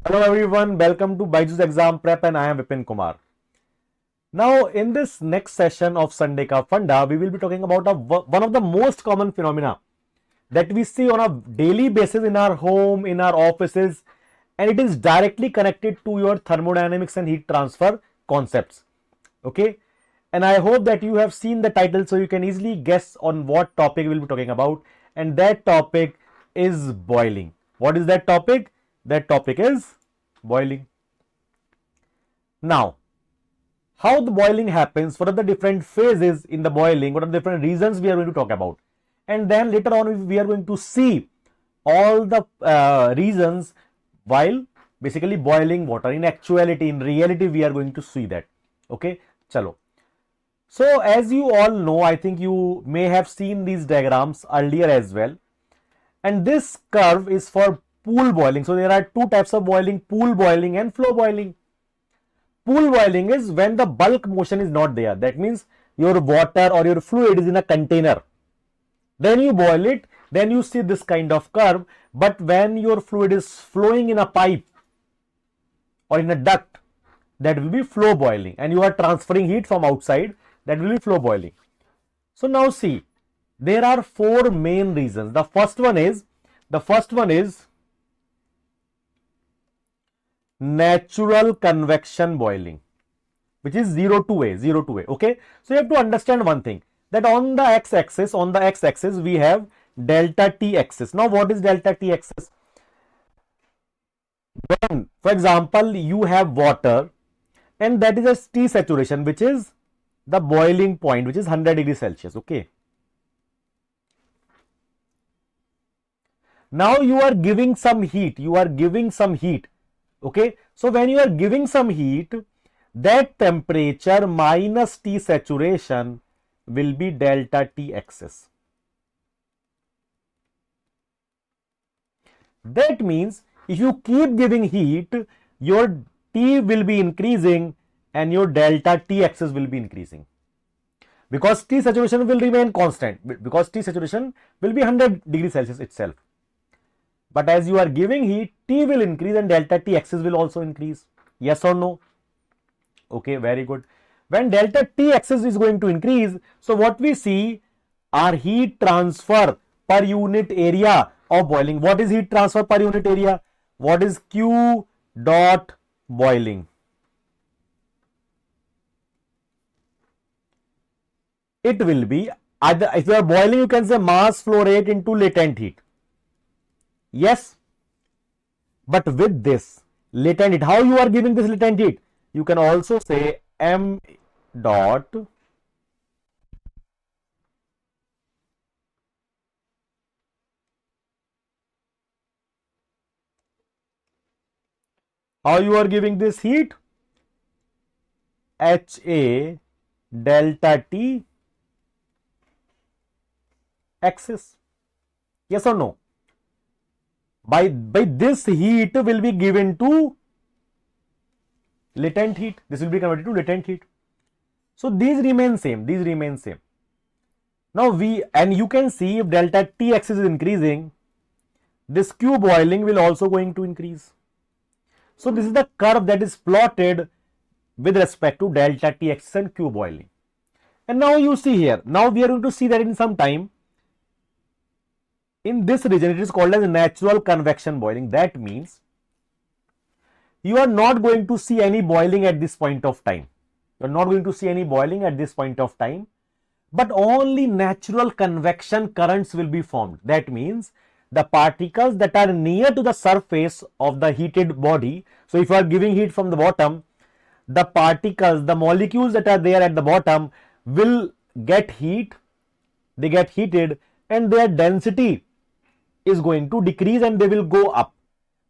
Hello everyone, welcome to BYJU'S exam prep and I am Vipin Kumar. Now in this next session of Sunday Ka Funda, we will be talking about one of the most common phenomena that we see on a daily basis in our home, in our offices, and it is directly connected to your thermodynamics and heat transfer concepts. Okay, and I hope that you have seen the title so you can easily guess on what topic we will be talking about, and that topic is boiling. What is that topic? That topic is boiling. Now, how the boiling happens, what are the different phases in the boiling, what are the different reasons we are going to talk about, and then later on we are going to see all the reasons while basically boiling water. In actuality, in reality, we are going to see that. Okay, chalo. So as you all know, I think you may have seen these diagrams earlier as well, and this curve is for pool boiling. So there are two types of boiling: pool boiling and flow boiling. Pool boiling is when the bulk motion is not there. That means your water or your fluid is in a container. Then you boil it, then you see this kind of curve. But when your fluid is flowing in a pipe or in a duct, that will be flow boiling, and you are transferring heat from outside, that will be flow boiling. So now see, there are four main reasons. The first one is natural convection boiling, which is 0 to A. Okay, so you have to understand one thing, that on the x-axis we have delta T axis. Now what is delta T axis? When, for example, you have water and that is a T saturation, which is the boiling point, which is 100 degrees Celsius. Okay, now you are giving some heat, okay. So when you are giving some heat, that temperature minus T saturation will be delta T axis. That means if you keep giving heat, your T will be increasing and your delta T axis will be increasing, because T saturation will remain constant, because T saturation will be 100 degrees Celsius itself. But as you are giving heat, T will increase and delta T axis will also increase. Yes or no? Okay, very good. When delta T axis is going to increase, so what we see are heat transfer per unit area of boiling. What is heat transfer per unit area? What is Q dot boiling? It will be, either if you are boiling, you can say mass flow rate into latent heat. Yes, but with this latent heat, how you are giving this latent heat? You can also say m dot how you are giving this heat? HA delta T axis. Yes or no? By this heat will be given to latent heat. This will be converted to latent heat. So these remain same. Now you can see if delta T axis is increasing, this Q boiling will also going to increase. So this is the curve that is plotted with respect to delta T axis and Q boiling. And now you see here, now we are going to see that in some time. In this region, it is called as natural convection boiling. That means you are not going to see any boiling at this point of time. You are not going to see any boiling at this point of time, but only natural convection currents will be formed. That means the particles that are near to the surface of the heated body. So if you are giving heat from the bottom, the particles, the molecules that are there at the bottom will get heat, they get heated, and their density is going to decrease and they will go up,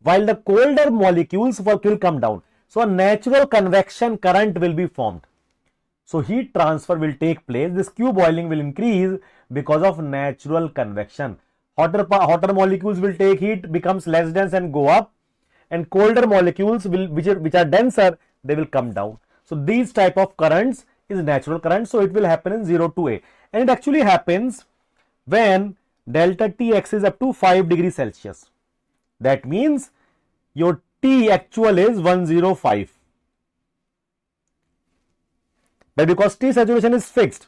while the colder molecules will come down. So a natural convection current will be formed. So heat transfer will take place. This Q boiling will increase because of natural convection. Hotter molecules will take heat, becomes less dense and go up, and colder molecules will, which are denser, they will come down. So these type of currents is natural current. So it will happen in 0 to A, and it actually happens when delta T axis up to 5 degrees Celsius. That means your T actual is 105. But because T saturation is fixed,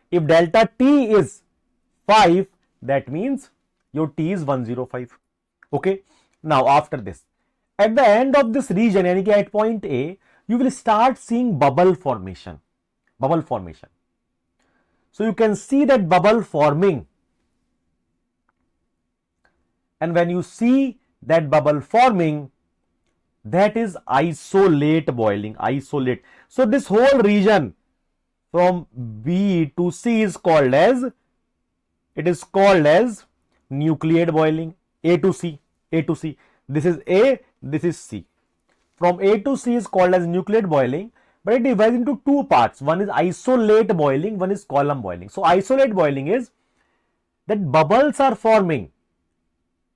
if delta T is 5, that means your T is 105. Okay. Now after this, at the end of this region, yani ki at point A, you will start seeing bubble formation. Bubble formation. So you can see that bubble forming. And when you see that bubble forming, that is isolate boiling. Isolate. So this whole region from B to C is called as, it is called as nucleate boiling. A to C. A to C. This is A, this is C. From A to C is called as nucleate boiling, but it divides into two parts. One is isolate boiling, one is column boiling. So isolate boiling is that bubbles are forming,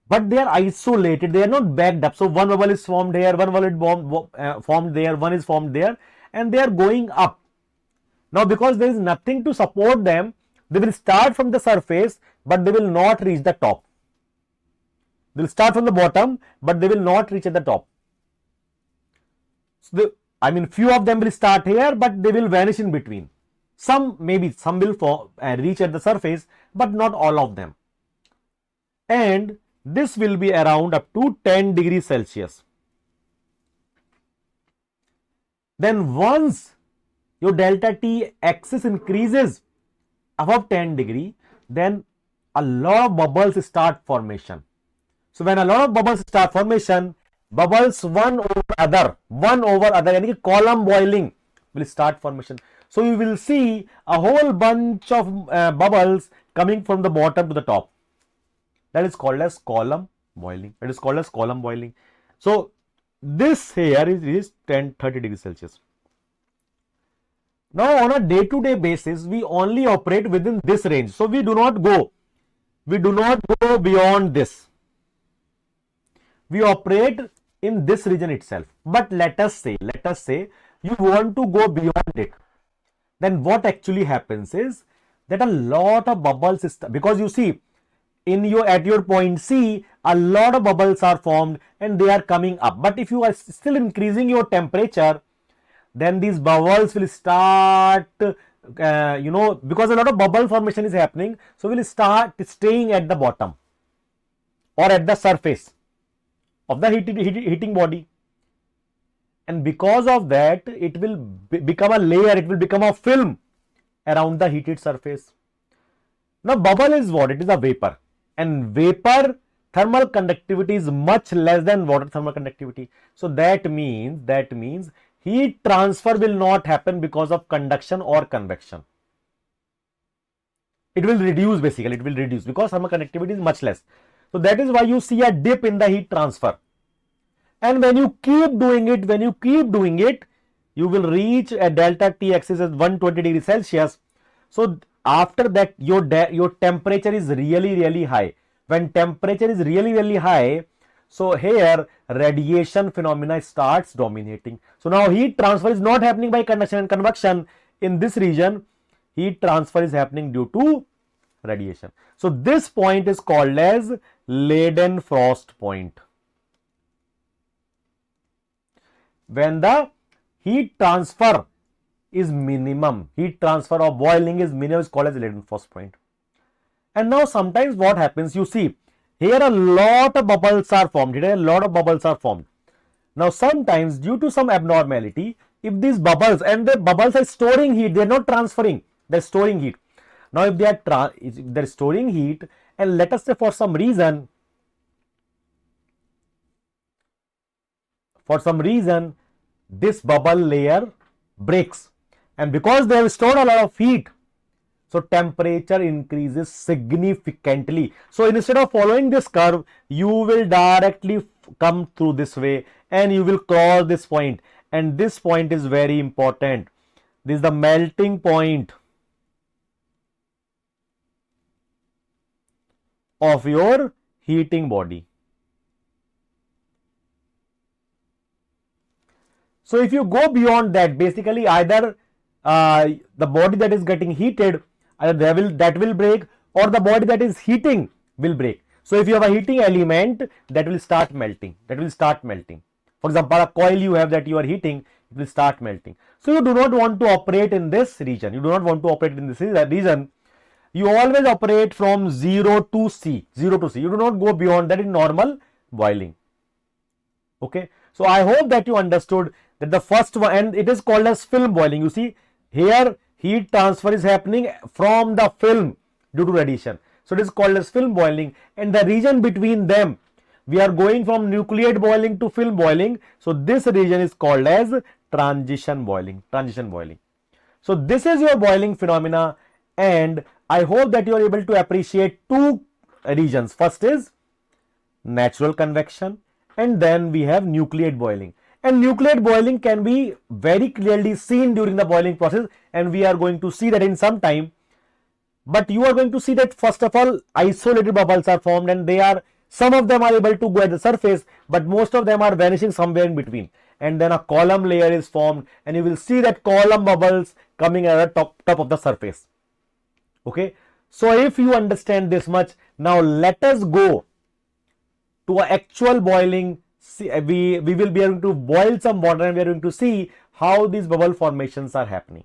but they are isolated. They are not backed up. So one bubble is formed here, one bubble is formed there, one is formed there, and they are going up. Now because there is nothing to support them, they will start from the surface, but they will not reach the top. They will start from the bottom, but they will not reach at the top. So few of them will start here, but they will vanish in between. Some will reach at the surface, but not all of them. And this will be around up to 10 degrees Celsius. Then once your delta T axis increases above 10 degree, then a lot of bubbles start formation. So when a lot of bubbles start formation, bubbles one over other, yani column boiling will start formation. So you will see a whole bunch of bubbles coming from the bottom to the top. That is called as column boiling. It is called as column boiling. So this here is 30 degrees Celsius. Now on a day-to-day basis, we only operate within this range. So we do not go beyond this. We operate in this region itself. But let us say you want to go beyond it. Then what actually happens is that a lot of bubbles because you see at your point C, a lot of bubbles are formed and they are coming up. But if you are still increasing your temperature, then these bubbles will start, because a lot of bubble formation is happening, so will start staying at the bottom or at the surface of the heating body. And because of that, it will become a layer, it will become a film around the heated surface. Now bubble is what? It is a vapor, and vapor thermal conductivity is much less than water thermal conductivity. So that means heat transfer will not happen because of conduction or convection. It will reduce, basically it will reduce because thermal conductivity is much less. So that is why you see a dip in the heat transfer. And when you keep doing it, you will reach a delta T axis as 120 degrees Celsius. So after that, your temperature is really high. When temperature is really high, so here radiation phenomena starts dominating. So now heat transfer is not happening by conduction and convection in this region. Heat transfer is happening due to radiation. So this point is called as Leidenfrost point. When the heat transfer is minimum, heat transfer of boiling is minimum, is called as Leidenfrost point. And now sometimes what happens, you see here a lot of bubbles are formed. Now sometimes due to some abnormality, if these bubbles, and the bubbles are storing heat, they are not transferring, they are storing heat. Now if they are storing heat, and let us say for some reason this bubble layer breaks, and because they have stored a lot of heat, so temperature increases significantly. So instead of following this curve, you will directly come through this way and you will cross this point, and this point is very important. This is the melting point of your heating body. So if you go beyond that, basically either the body that is getting heated, either that will break, or the body that is heating will break. So if you have a heating element, that will start melting. For example, a coil you have that you are heating, it will start melting. So you do not want to operate in this region. You do not want to operate in this region. You always operate from 0 to C. 0 to C. You do not go beyond that in normal boiling. Okay. So I hope that you understood that the first one, and it is called as film boiling. You see here heat transfer is happening from the film due to radiation. So it is called as film boiling, and the region between them, we are going from nucleate boiling to film boiling. So this region is called as transition boiling. Transition boiling. So this is your boiling phenomena, and I hope that you are able to appreciate two regions. First is natural convection, and then we have nucleate boiling. And nucleate boiling can be very clearly seen during the boiling process, and we are going to see that in some time. But you are going to see that first of all, isolated bubbles are formed, and they are, some of them are able to go at the surface, but most of them are vanishing somewhere in between. And then a column layer is formed, and you will see that column bubbles coming at the top of the surface. Okay. So if you understand this much, now let us go to an actual boiling. We will be able to boil some water, and we are going to see how these bubble formations are happening.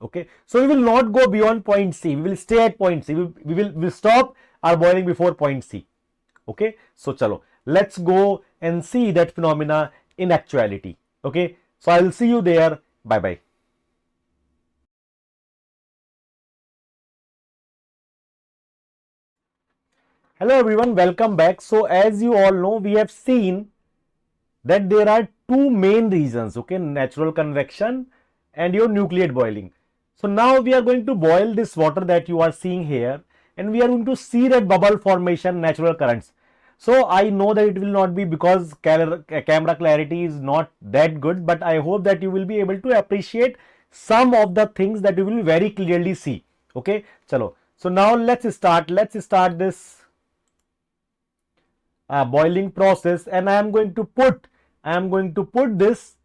Okay. So we will not go beyond point C. We will stay at point C. We will stop our boiling before point C. Okay. So chalo, let's go and see that phenomena in actuality. Okay. So I will see you there. Bye bye. Hello everyone, welcome back. So as you all know, we have seen that there are two main reasons, okay, natural convection and your nucleate boiling. So now we are going to boil this water that you are seeing here, and we are going to see that bubble formation, natural currents. So I know that it will not be, because camera clarity is not that good, but I hope that you will be able to appreciate some of the things that you will very clearly see. Okay, chalo. So now let's start this boiling process, and I am going to put this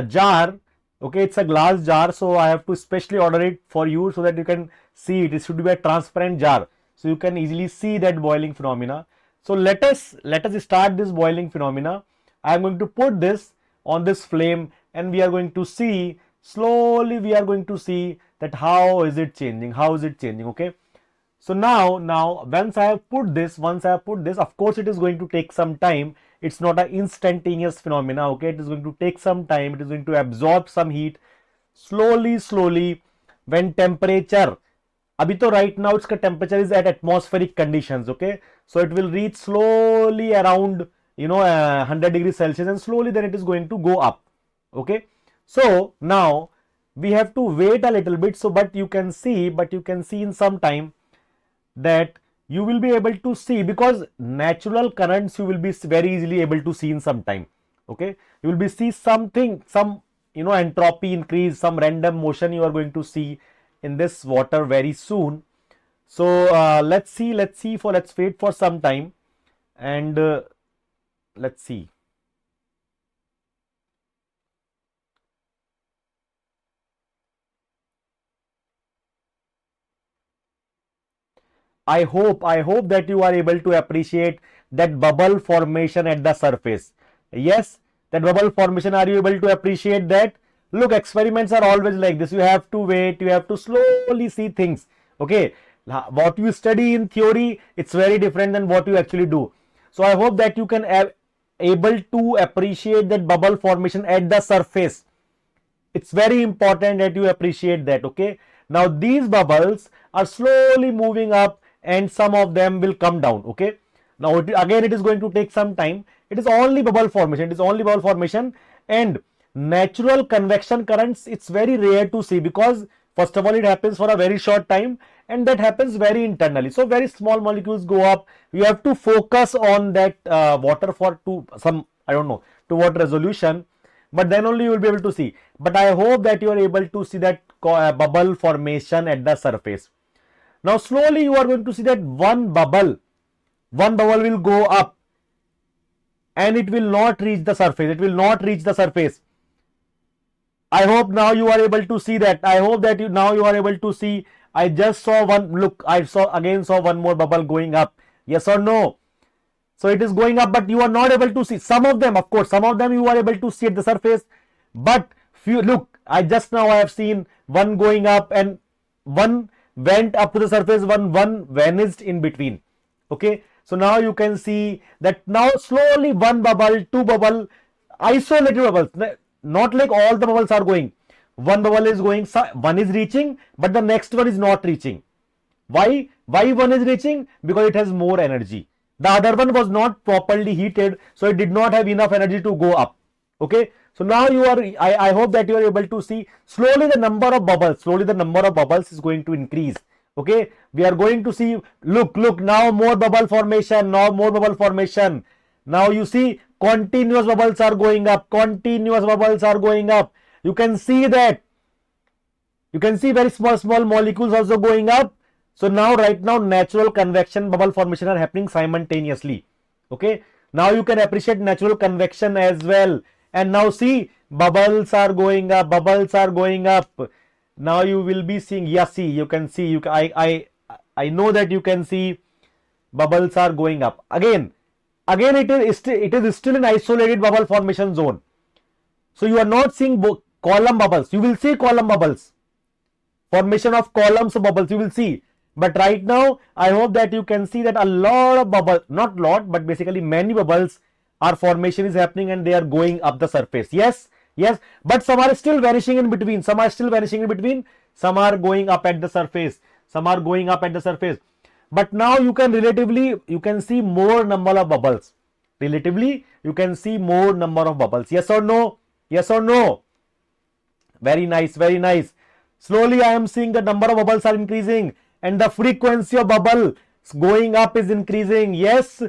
jar. Okay, it's a glass jar, so I have to specially order it for you so that you can see it. It should be a transparent jar, so you can easily see that boiling phenomena. So let us start this boiling phenomena. I am going to put this on this flame, and we are going to see slowly. We are going to see that how is it changing. Okay. So now once I have put this, of course it is going to take some time. It's not an instantaneous phenomena. Okay, it is going to take some time. It is going to absorb some heat slowly. When temperature, abhi to right now its temperature is at atmospheric conditions. Okay, so it will reach slowly around 100 degrees Celsius, and slowly then it is going to go up. Okay, so now we have to wait a little bit. So but you can see in some time that you will be able to see, because natural currents you will be very easily able to see in some time. Okay, you will be see something, some entropy increase, some random motion you are going to see in this water very soon. So let's wait for some time, and let's see. I hope that you are able to appreciate that bubble formation at the surface. Yes, that bubble formation, are you able to appreciate that? Look, experiments are always like this. You have to wait, you have to slowly see things. Okay, what you study in theory, it's very different than what you actually do. So I hope that you can able to appreciate that bubble formation at the surface. It's very important that you appreciate that. Okay, now these bubbles are slowly moving up, and some of them will come down. Okay, now again it is going to take some time. It is only bubble formation. And natural convection currents, it's very rare to see, because first of all it happens for a very short time, and that happens very internally. So very small molecules go up. You have to focus on that water for to what resolution, but then only you will be able to see. But I hope that you are able to see that bubble formation at the surface. Now slowly you are going to see that one bubble will go up, and it will not reach the surface. I hope now you are able to see that. I just saw one. Look, I saw one more bubble going up. Yes or no? So it is going up, but you are not able to see some of them. Of course, some of them you are able to see at the surface, but few, look, I have seen one going up and one went up to the surface, one vanished in between. Okay, so now you can see that now slowly one bubble, two bubble, isolated bubbles, not like all the bubbles are going. One bubble is going, one is reaching, but the next one is not reaching. Why one is reaching? Because it has more energy. The other one was not properly heated, so it did not have enough energy to go up. Okay, so now you are, I hope that you are able to see slowly the number of bubbles is going to increase. Okay, we are going to see, look, now more bubble formation, now you see continuous bubbles are going up, you can see that, very small molecules also going up. So now, right now, natural convection bubble formation are happening simultaneously. Okay, now you can appreciate natural convection as well. And now see, bubbles are going up, now you will be seeing, yes, see, you can see, I know that you can see bubbles are going up. Again it is still an isolated bubble formation zone. So you are not seeing column bubbles. You will see column bubbles, formation of columns of bubbles you will see. But right now, I hope that you can see that a lot of bubbles, not lot, but basically many bubbles are formation is happening and they are going up the surface. Yes, but some are still vanishing in between. Some are going up at the surface. But now you can see more number of bubbles. Yes or no? Very nice. Slowly I am seeing the number of bubbles are increasing and the frequency of bubble going up is increasing. Yes,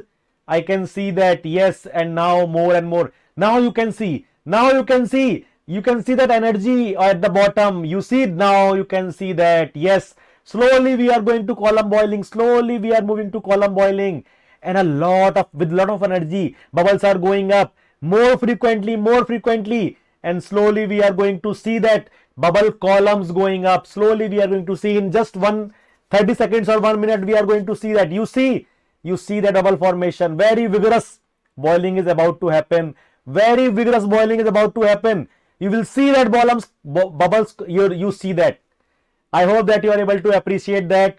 I can see that. Yes, and now more and more. Now you can see that energy at the bottom. You see, now you can see that. Yes, slowly we are going to column boiling. Slowly we are moving to column boiling, and with lot of energy, bubbles are going up more frequently, and slowly we are going to see that bubble columns going up. Slowly we are going to see in just 30 seconds or 1 minute, we are going to see that. You see that bubble formation. Very vigorous boiling is about to happen. You will see that bubbles, you see that. I hope that you are able to appreciate that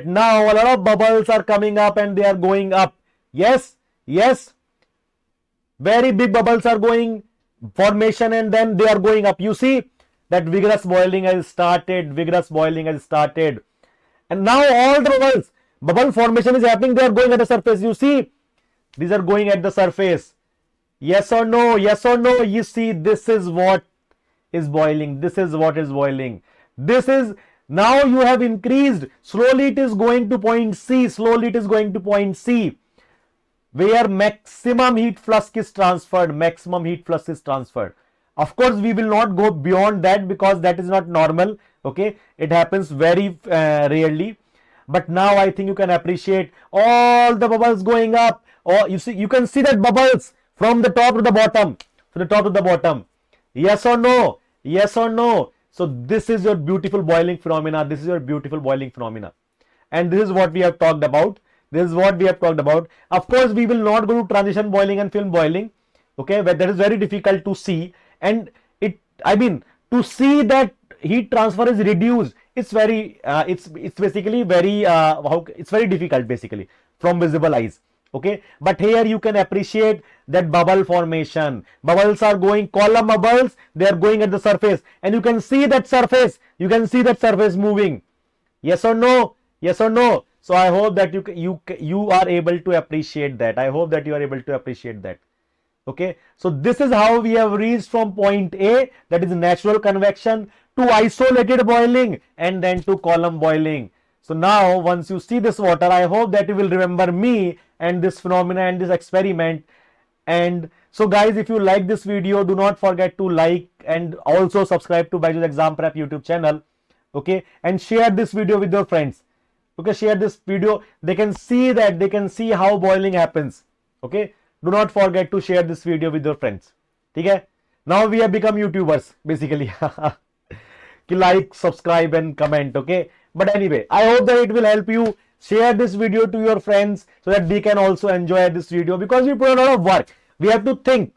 now a lot of bubbles are coming up and they are going up. Yes, very big bubbles are going formation and then they are going up. You see that vigorous boiling has started. And now all the bubble formation is happening. They are going at the surface. You see, these are going at the surface. Yes or no? You see, this is what is boiling. Now you have increased. Slowly it is going to point C. Where maximum heat flux is transferred. Of course, we will not go beyond that because that is not normal. Okay, it happens very rarely. But now I think you can appreciate all the bubbles going up. Or you can see that bubbles from the top to the bottom. Yes or no? So this is your beautiful boiling phenomena. And this is what we have talked about. Of course, we will not go to transition boiling and film boiling. Okay, but that is very difficult to see. And to see that heat transfer is reduced, it's very it's basically very it's very difficult basically from visible eyes. Okay, but here you can appreciate that bubble formation. Bubbles are going, column bubbles, they are going at the surface, and you can see that surface moving. Yes or no? So I hope that you are able to appreciate that. Okay, so this is how we have reached from point A, that is natural convection, to isolated boiling and then to column boiling. So now once you see this water, I hope that you will remember me and this phenomena and this experiment. And so guys, if you like this video, do not forget to like and also subscribe to BYJU'S Exam Prep YouTube channel. Okay, and share this video with your friends. Okay, share this video. They can see how boiling happens. Okay, do not forget to share this video with your friends. Okay, now we have become YouTubers basically. Like, subscribe and comment. Okay, but anyway, I hope that it will help you share this video to your friends so that they can also enjoy this video, because we put a lot of work. We have to think.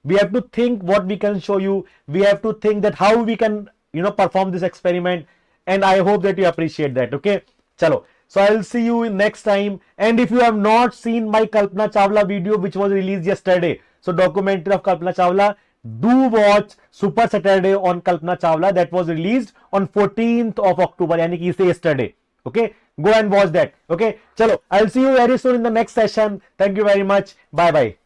We have to think what we can show you. We have to think that how we can, perform this experiment. And I hope that you appreciate that. Okay. Chalo. So I'll see you next time. And if you have not seen my Kalpana Chawla video, which was released yesterday, so documentary of Kalpana Chawla, do watch Super Saturday on Kalpana Chawla that was released on 14th of October, yani ki say yesterday. Okay. Go and watch that. Okay. Chalo. I'll see you very soon in the next session. Thank you very much. Bye bye.